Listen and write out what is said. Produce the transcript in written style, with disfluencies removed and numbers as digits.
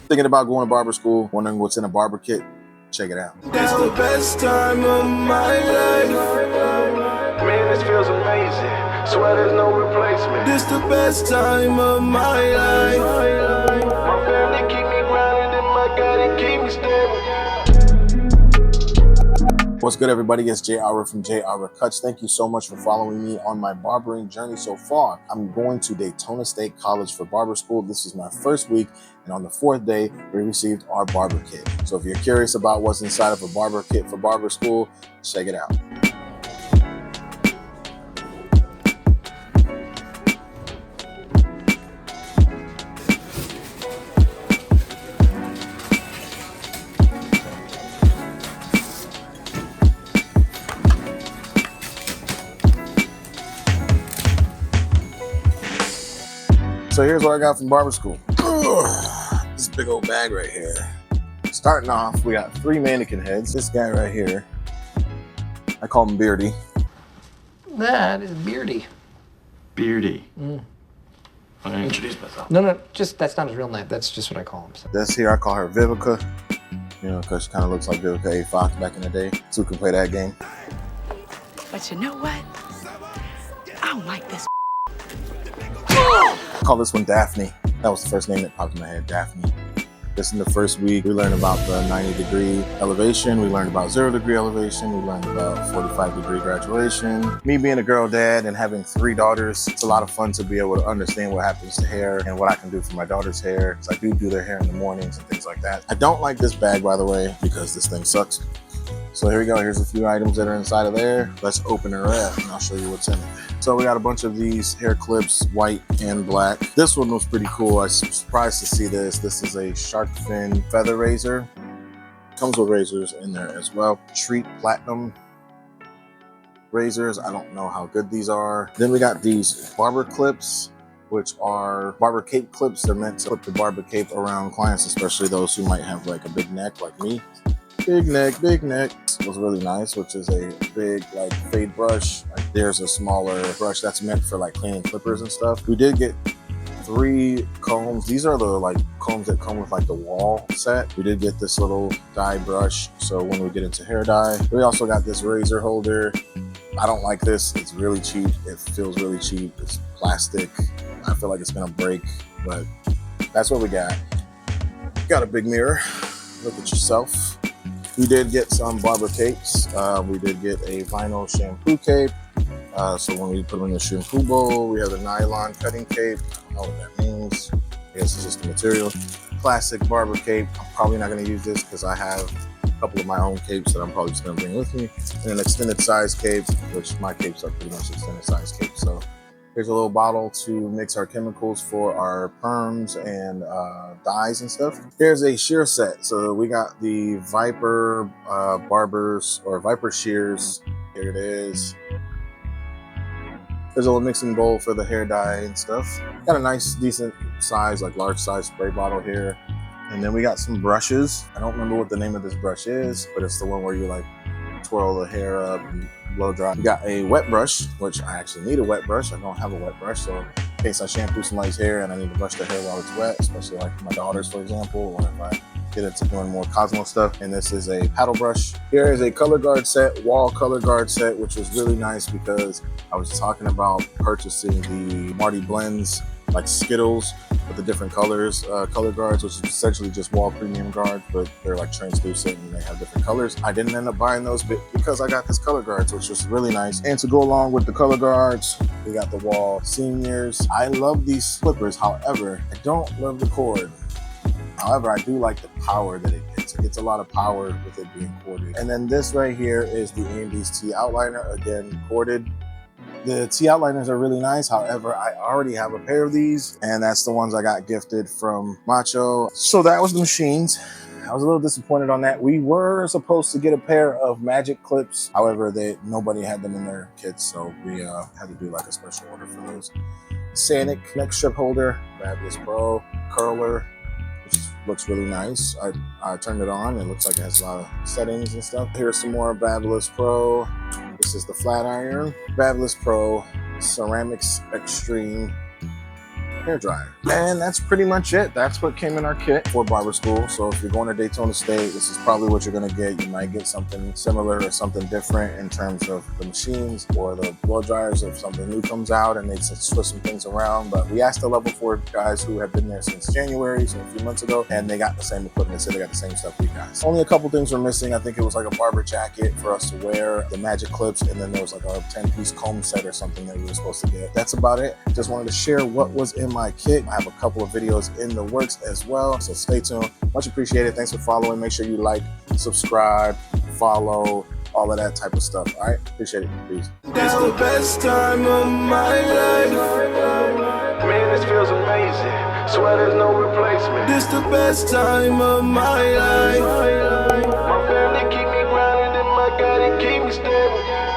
Thinking about going to barber school, wondering what's in a barber kit? Check it out. It's the best time of my life. Man, this feels amazing. Swear there's no replacement. This the best time of my life. My family keep me grounded and my God, keep me stable. What's good, everybody? It's JayArU from JayArUhCutz. Thank you so much for following me on my barbering journey so far. I'm going to Daytona State College for barber school. This is my first week, and on the fourth day, we received our barber kit. So if you're curious about what's inside of a barber kit for barber school, check it out. So here's what I got from barber school. This big old bag right here. Starting off, we got 3 mannequin heads. This guy right here, I call him Beardy. That is Beardy. Beardy. I introduced myself. No, just that's not his real name. That's just what I call him. So. This here, I call her Vivica. You know, because she kind of looks like Vivica A. Fox back in the day. So we can play that game. But you know what? I don't like this. I call this one Daphne. That was the first name that popped in my head, Daphne. This in the first week, we learned about the 90-degree elevation. We learned about 0-degree elevation. We learned about 45-degree graduation. Me being a girl dad and having 3 daughters, it's a lot of fun to be able to understand what happens to hair and what I can do for my daughter's hair. Because I do their hair in the mornings and things like that. I don't like this bag, by the way, because this thing sucks. So here we go. Here's a few items that are inside of there. Let's open her up and I'll show you what's in it. So we got a bunch of these hair clips, white and black. This one was pretty cool. I was surprised to see this. This is a shark fin feather razor. Comes with razors in there as well. Treat Platinum razors. I don't know how good these are. Then we got these barber clips, which are barber cape clips. They're meant to clip the barber cape around clients, especially those who might have like a big neck like me. Big neck, big neck. It was really nice, which is a big like fade brush. Like, there's a smaller brush that's meant for like cleaning clippers and stuff. We did get 3 combs. These are the like combs that come with like the wall set. We did get this little dye brush, so when we get into hair dye. We also got this razor holder. I don't like this. It's really cheap. It feels really cheap. It's plastic. I feel like it's gonna break, but that's what we got. Got a big mirror. Look at yourself. We did get some barber capes. We did get a vinyl shampoo cape. So when we put them in the shampoo bowl, we have the nylon cutting cape. I don't know what that means. I guess it's just the material. Classic barber cape. I'm probably not gonna use this because I have a couple of my own capes that I'm probably just gonna bring with me. And an extended size cape, which my capes are pretty much extended size capes. So here's a little bottle to mix our chemicals for our perms and dyes and stuff. Here's a shear set. So we got the Viper barbers or Viper shears. Here it is. There's a little mixing bowl for the hair dye and stuff. Got a nice, decent size, like large size spray bottle here. And then we got some brushes. I don't remember what the name of this brush is, but it's the one where you like twirl the hair up and blow dry. We got a wet brush, which I actually need a wet brush. I don't have a wet brush, so in case I shampoo somebody's hair and I need to brush their hair while it's wet, especially like my daughters, for example, or if I get into doing more Cosmo stuff. And this is a paddle brush. Here is a color guard set, wall color guard set, which was really nice because I was talking about purchasing the Marty Blends, like Skittles, with the different colors, color guards, which is essentially just wall premium guards, but they're like translucent and they have different colors. I didn't end up buying those because I got this color guards, which was really nice. And to go along with the color guards, we got the wall seniors. I love these clippers, however, I don't love the cord. However, I do like the power that it gets. It gets a lot of power with it being corded. And then this right here is the AMD's T outliner, again, corded. The T outliners are really nice. However, I already have a pair of these, and that's the ones I got gifted from Macho. So that was the machines. I was a little disappointed on that. We were supposed to get a pair of magic clips. However, nobody had them in their kits, so we had to do like a special order for those. Sanic neck strip holder, Fabulous Pro, curler, which looks really nice. I turned it on. It looks like it has a lot of settings and stuff. Here's some more Fabulous Pro. This is the flat iron. Fabulous Pro Ceramics Extreme hair dryer. And that's pretty much it. That's what came in our kit for barber school. So if you're going to Daytona State, this is probably what you're gonna get. You might get something similar or something different in terms of the machines or the blow dryers if something new comes out and they switch some things around. But we asked the level 4 guys who have been there since January, so a few months ago, and they got the same equipment. They said they got the same stuff we got. Only a couple things were missing. I think it was like a barber jacket for us to wear, the magic clips, and then there was like a 10-piece comb set or something that we were supposed to get. That's about it. Just wanted to share what was in my kit. I have a couple of videos in the works as well, so stay tuned. Much appreciated. Thanks for following. Make sure you like, subscribe, follow, all of that type of stuff. All right, appreciate it. Peace. This the best time of my life. Man, this feels amazing. Swear there's no replacement. This the best time of my life. My family keep me grounded and my God, it keep me stable.